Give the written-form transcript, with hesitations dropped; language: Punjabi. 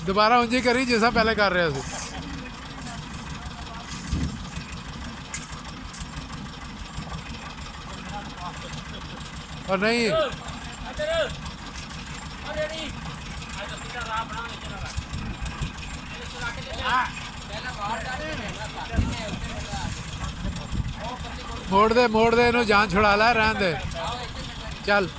ਦੁਬਾਰਾ ਉਂਝ ਹੀ ਕਰੀ ਜਿਸ ਤਰ੍ਹਾਂ ਪਹਿਲੇ ਕਰ ਰਿਹਾ ਸੀ। और नहीं मोड़ दे इनू जान छुड़ा ला रहन दे चल।